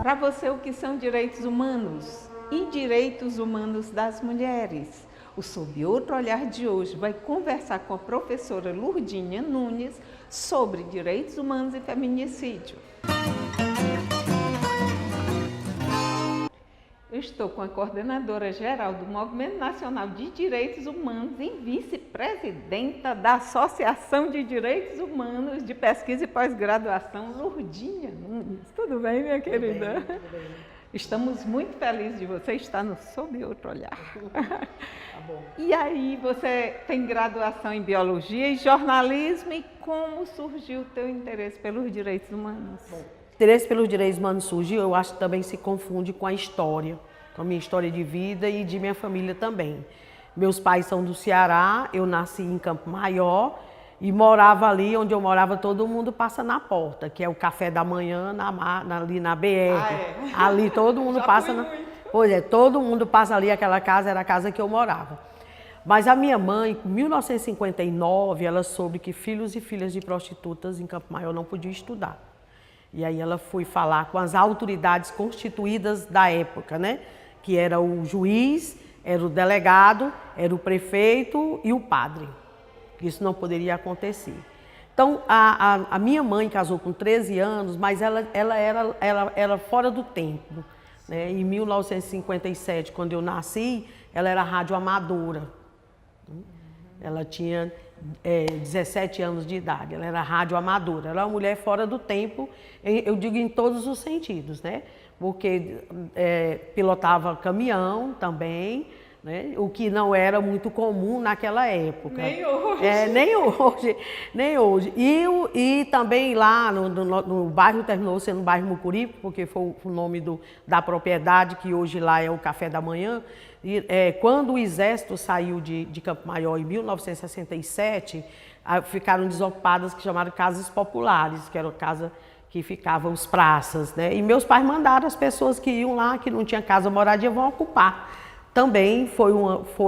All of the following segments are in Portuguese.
Para você, o que são direitos humanos e direitos humanos das mulheres? O Sob Outro Olhar de hoje vai conversar com a professora Lurdinha Nunes sobre direitos humanos e feminicídio. Eu estou com a coordenadora geral do Movimento Nacional de Direitos Humanos e vice-presidenta da Associação de Direitos Humanos de Pesquisa e Pós-Graduação, Lurdinha Nunes. Tudo bem, minha querida? Tudo bem. Estamos muito felizes de você estar no Sob Outro Olhar. Tá bom. E aí, você tem graduação em Biologia e Jornalismo, e como surgiu o teu interesse pelos direitos humanos? Bom, o interesse pelos direitos humanos surgiu, eu acho que também se confunde com a história, com a minha história de vida e de minha família também. Meus pais são do Ceará, eu nasci em Campo Maior e morava ali onde eu morava, todo mundo passa na porta, que é o café da manhã ali na BR. Ah, é? Ali todo mundo Já passa. fui muito. Pois é, todo mundo passa ali, aquela casa era a casa que eu morava. Mas a minha mãe, em 1959, ela soube que filhos e filhas de prostitutas em Campo Maior não podiam estudar. E aí ela foi falar com as autoridades constituídas da época, né? Que era o juiz, era o delegado, era o prefeito e o padre. Isso não poderia acontecer. Então, a minha mãe casou com 13 anos, mas ela era fora do tempo, né? Em 1957, quando eu nasci, ela era radioamadora. Ela tinha 17 anos de idade, ela era radioamadora, ela era uma mulher fora do tempo, eu digo em todos os sentidos, né? Porque pilotava caminhão também, né? O que não era muito comum naquela época. Nem hoje. Nem hoje. E também lá no bairro, terminou sendo o bairro Mucuripe, porque foi o nome da propriedade, que hoje lá é o Café da Manhã. E, quando o Exército saiu de Campo Maior em 1967, ficaram desocupadas que chamaram casas populares, que era a casa que ficavam os praças, né? E meus pais mandaram as pessoas que iam lá, que não tinha casa moradia, vão ocupar. Também foi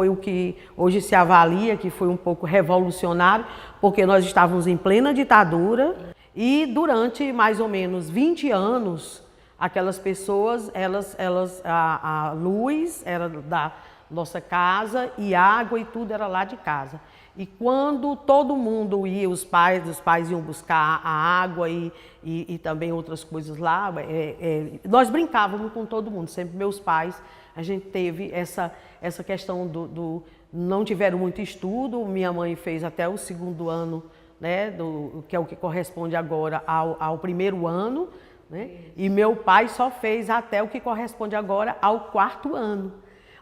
o que hoje se avalia, que foi um pouco revolucionário, porque nós estávamos em plena ditadura e durante mais ou menos 20 anos, aquelas pessoas, a luz era da nossa casa e água e tudo era lá de casa. E quando todo mundo ia, os pais iam buscar a água e também outras coisas lá, nós brincávamos com todo mundo, sempre meus pais, a gente teve essa questão não tiveram muito estudo, minha mãe fez até o 2º ano, né, que é o que corresponde agora ao 1º ano, né? E meu pai só fez até o que corresponde agora ao 4º ano.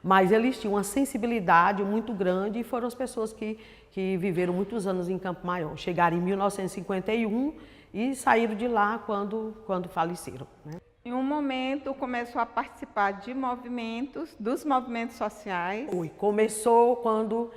Mas eles tinham uma sensibilidade muito grande e foram as pessoas que viveram muitos anos em Campo Maior. Chegaram em 1951 e saíram de lá quando faleceram, né? Em um momento começou a participar de dos movimentos sociais. Começou quando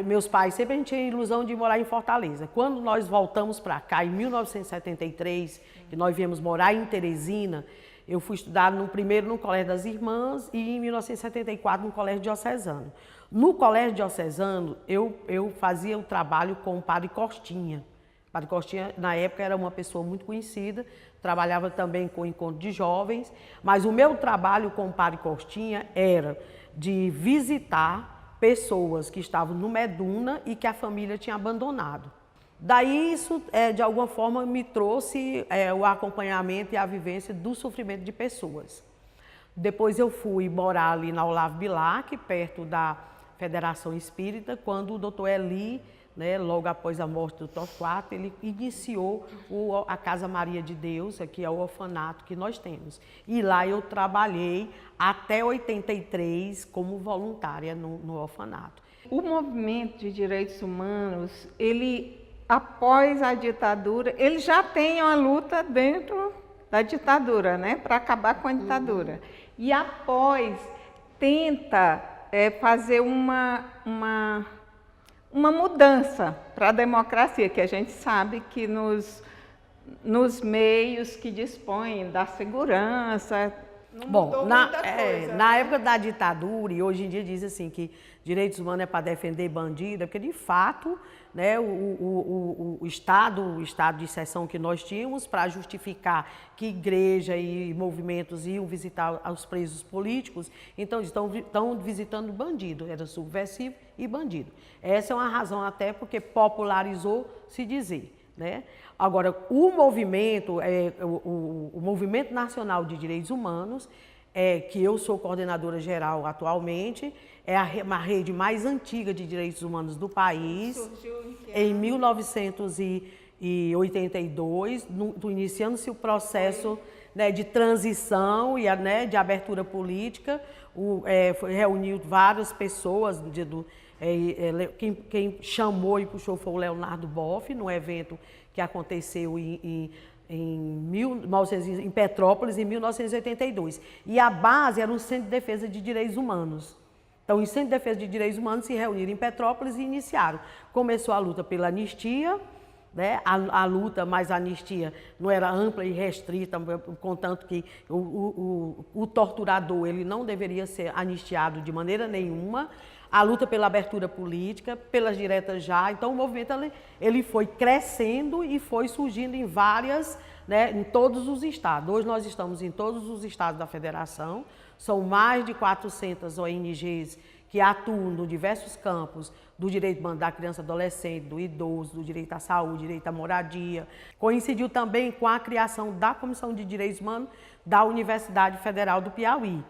meus pais, sempre a gente tinha a ilusão de morar em Fortaleza. Quando nós voltamos para cá, em 1973, que nós viemos morar em Teresina, eu fui estudar primeiro no Colégio das Irmãs e em 1974 no Colégio Diocesano. No Colégio Diocesano, eu fazia o trabalho com o Padre Costinha. O Padre Costinha, na época, era uma pessoa muito conhecida, trabalhava também com o encontro de jovens, mas o meu trabalho com o Padre Costinha era de visitar pessoas que estavam no Meduna e que a família tinha abandonado. Daí isso, de alguma forma, me trouxe o acompanhamento e a vivência do sofrimento de pessoas. Depois eu fui morar ali na Olavo Bilac, perto da Federação Espírita, quando o doutor Eli, né, logo após a morte do Torquato, ele iniciou a Casa Maria de Deus, que é o orfanato que nós temos. E lá eu trabalhei até 83 como voluntária no orfanato. O movimento de direitos humanos, após a ditadura, ele já tem uma luta dentro da ditadura, né, para acabar com a ditadura. E após tenta fazer uma mudança para a democracia, que a gente sabe que nos meios que dispõem da segurança, Não Bom, mudou muita coisa, na né? época da ditadura, e hoje em dia diz assim que direitos humanos é para defender bandido, é porque de fato, né, o Estado de exceção que nós tínhamos para justificar que igreja e movimentos iam visitar os presos políticos, então estão visitando bandido, era subversivo e bandido. Essa é uma razão até porque popularizou se dizer. Né? Agora, o movimento, o Movimento Nacional de Direitos Humanos, que eu sou coordenadora geral atualmente, é uma rede mais antiga de direitos humanos do país. Surgiu em 1982, iniciando-se o processo, né, de transição e né, de abertura política, reuniu várias pessoas, quem chamou e puxou foi o Leonardo Boff, no evento que aconteceu em Petrópolis, em 1982. E a base era um Centro de Defesa de Direitos Humanos. Então, o Centro de Defesa de Direitos Humanos se reuniram em Petrópolis e iniciaram. Começou a luta pela anistia, né? A luta, mas a anistia não era ampla e restrita, contanto que o torturador ele não deveria ser anistiado de maneira nenhuma. A luta pela abertura política, pelas diretas já. Então, o movimento ele foi crescendo e foi surgindo em várias, né, em todos os estados. Hoje nós estamos em todos os estados da federação. São mais de 400 ONGs que atuam em diversos campos do direito da criança e adolescente, do idoso, do direito à saúde, direito à moradia. Coincidiu também com a criação da Comissão de Direitos Humanos da Universidade Federal do Piauí.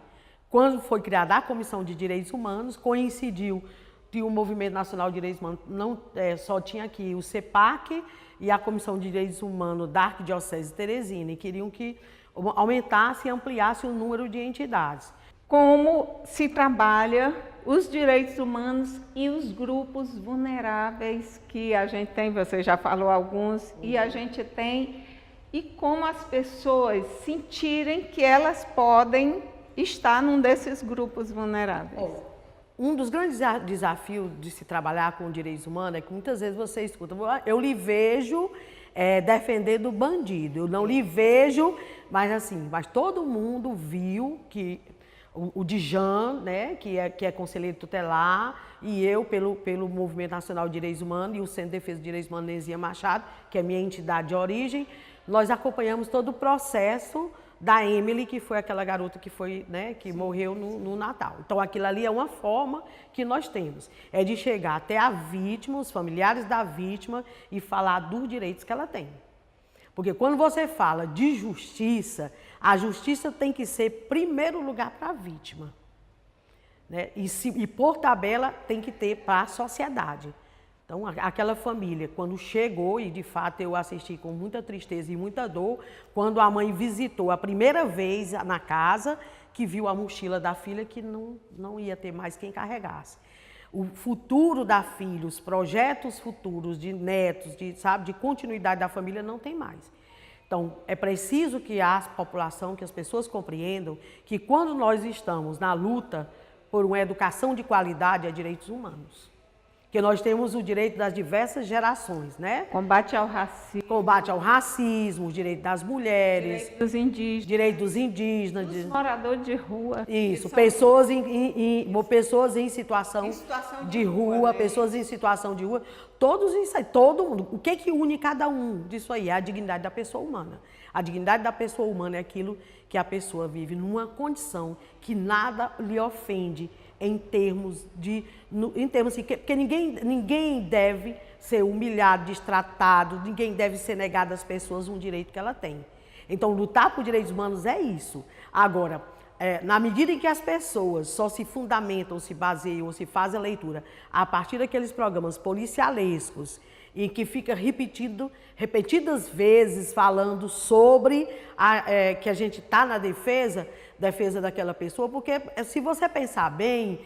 Quando foi criada a Comissão de Direitos Humanos, coincidiu que o Movimento Nacional de Direitos Humanos só tinha aqui o CEPAC e a Comissão de Direitos Humanos da Arquidiocese de Teresina, e queriam que aumentasse e ampliasse o número de entidades. Como se trabalha os direitos humanos e os grupos vulneráveis que a gente tem, você já falou alguns, e a gente tem, e como as pessoas sentirem que elas podem estar num desses grupos vulneráveis. Um dos grandes desafios de se trabalhar com direitos humanos é que muitas vezes você escuta, eu lhe vejo defendendo o bandido, eu não lhe vejo, mas todo mundo viu que o Djan, né, que é conselheiro tutelar, e eu, pelo Movimento Nacional de Direitos Humanos e o Centro de Defesa de Direitos Humanos Nezinha Machado, que é minha entidade de origem, nós acompanhamos todo o processo da Emily, que foi aquela garota que foi, né, que morreu no Natal. Então, aquilo ali é uma forma que nós temos, é de chegar até a vítima, os familiares da vítima, e falar dos direitos que ela tem. Porque quando você fala de justiça, a justiça tem que ser primeiro lugar para a vítima, né? E por tabela tem que ter para a sociedade. Então, aquela família, quando chegou, e de fato eu assisti com muita tristeza e muita dor, quando a mãe visitou a primeira vez na casa, que viu a mochila da filha que não ia ter mais quem carregasse. O futuro da filha, os projetos futuros de netos, de continuidade da família não tem mais. Então, é preciso que a população, que as pessoas compreendam que quando nós estamos na luta por uma educação de qualidade, é direitos humanos. Que nós temos o direito das diversas gerações, né? Combate ao racismo. Combate ao racismo, o direito das mulheres. Direito dos indígenas. Direito dos indígenas. Dos moradores de rua. Isso, pessoas em situação de rua, pessoas em situação de rua. Todos isso aí, todo mundo. O que une cada um disso aí? É a dignidade da pessoa humana. A dignidade da pessoa humana é aquilo que a pessoa vive numa condição que nada lhe ofende, em termos assim, porque ninguém deve ser humilhado, destratado, ninguém deve ser negado às pessoas um direito que ela tem. Então, lutar por direitos humanos é isso. Agora, na medida em que as pessoas só se fundamentam, se baseiam, ou se fazem a leitura a partir daqueles programas policialescos, em que fica repetidas vezes falando sobre que a gente está na defesa daquela pessoa, porque se você pensar bem,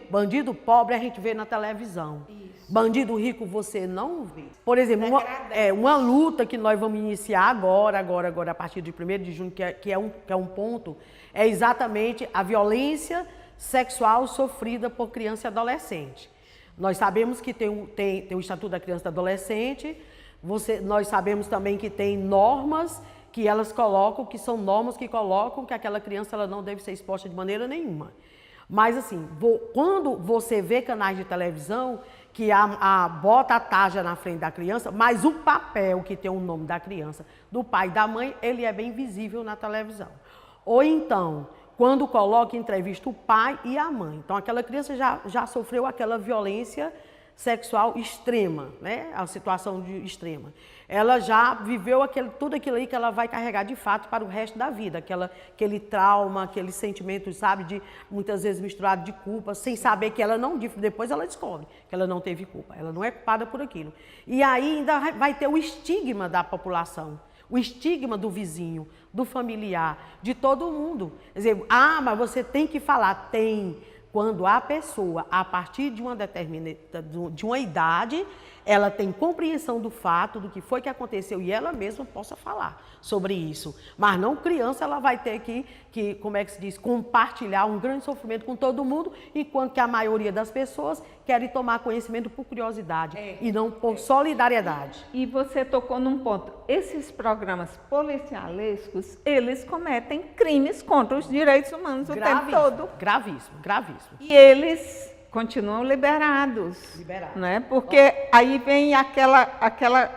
bandido pobre a gente vê na televisão. Isso. Bandido rico você não vê. Por exemplo, uma luta que nós vamos iniciar agora, a partir de 1º de junho, que é um ponto, é exatamente a violência sexual sofrida por criança e adolescente. Nós sabemos que tem o Estatuto da Criança e do Adolescente, nós sabemos também que tem normas que elas colocam, que são normas que colocam que aquela criança ela não deve ser exposta de maneira nenhuma. Mas assim, quando você vê canais de televisão que bota a tarja na frente da criança, mas o papel que tem o nome da criança, do pai e da mãe, ele é bem visível na televisão. Ou então, quando coloca em entrevista o pai e a mãe. Então aquela criança já sofreu aquela violência sexual extrema, né? A situação extrema. Ela já viveu tudo aquilo aí que ela vai carregar de fato para o resto da vida, aquele trauma, aquele sentimento, sabe, de muitas vezes misturado de culpa, sem saber que ela não, depois ela descobre que ela não teve culpa, ela não é culpada por aquilo. E aí ainda vai ter o estigma da população, o estigma do vizinho, do familiar, de todo mundo. Quer dizer, mas você tem que falar, tem. Quando a pessoa, a partir de uma idade, ela tem compreensão do fato, do que foi que aconteceu e ela mesma possa falar sobre isso. Mas não criança, ela vai ter que, como é que se diz, compartilhar um grande sofrimento com todo mundo, enquanto que a maioria das pessoas querem tomar conhecimento por curiosidade e não por solidariedade. E você tocou num ponto. Esses programas policialescos, eles cometem crimes contra os direitos humanos o tempo todo. Gravíssimo, gravíssimo. E eles continuam liberados. Né? Porque aí vem aquela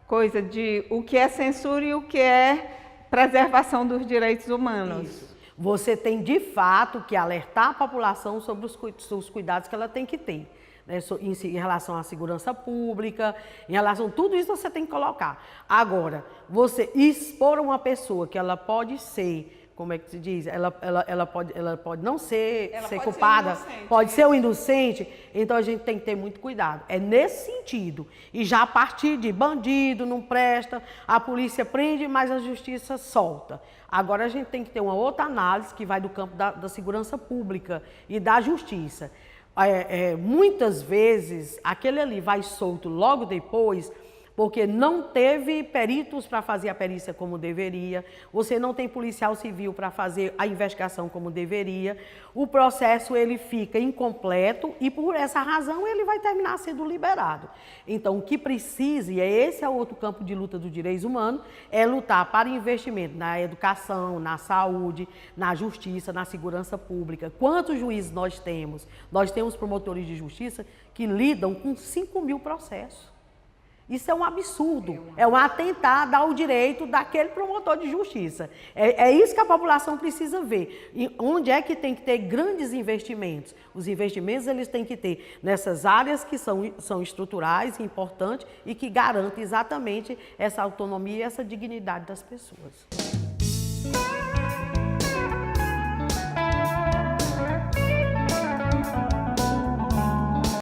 coisa de o que é censura e o que é preservação dos direitos humanos. Isso. Você tem, de fato, que alertar a população sobre os cuidados que ela tem que ter. Né? Em relação à segurança pública, em relação a tudo isso você tem que colocar. Agora, você expor uma pessoa que ela pode ser, como é que se diz? Ela pode não ser culpada, pode ser um inocente, então a gente tem que ter muito cuidado. É nesse sentido. E já a partir de bandido, não presta, a polícia prende, mas a justiça solta. Agora a gente tem que ter uma outra análise que vai do campo da segurança pública e da justiça. Muitas vezes aquele ali vai solto logo depois, porque não teve peritos para fazer a perícia como deveria, você não tem policial civil para fazer a investigação como deveria, o processo ele fica incompleto e por essa razão ele vai terminar sendo liberado. Então o que precisa, e esse é outro campo de luta dos direitos humanos, é lutar para investimento na educação, na saúde, na justiça, na segurança pública. Quantos juízes nós temos? Nós temos promotores de justiça que lidam com 5.000 processos. Isso é um absurdo, é um atentado ao direito daquele promotor de justiça. É isso que a população precisa ver. E onde é que tem que ter grandes investimentos? Os investimentos eles têm que ter nessas áreas que são estruturais, importantes e que garantem exatamente essa autonomia e essa dignidade das pessoas.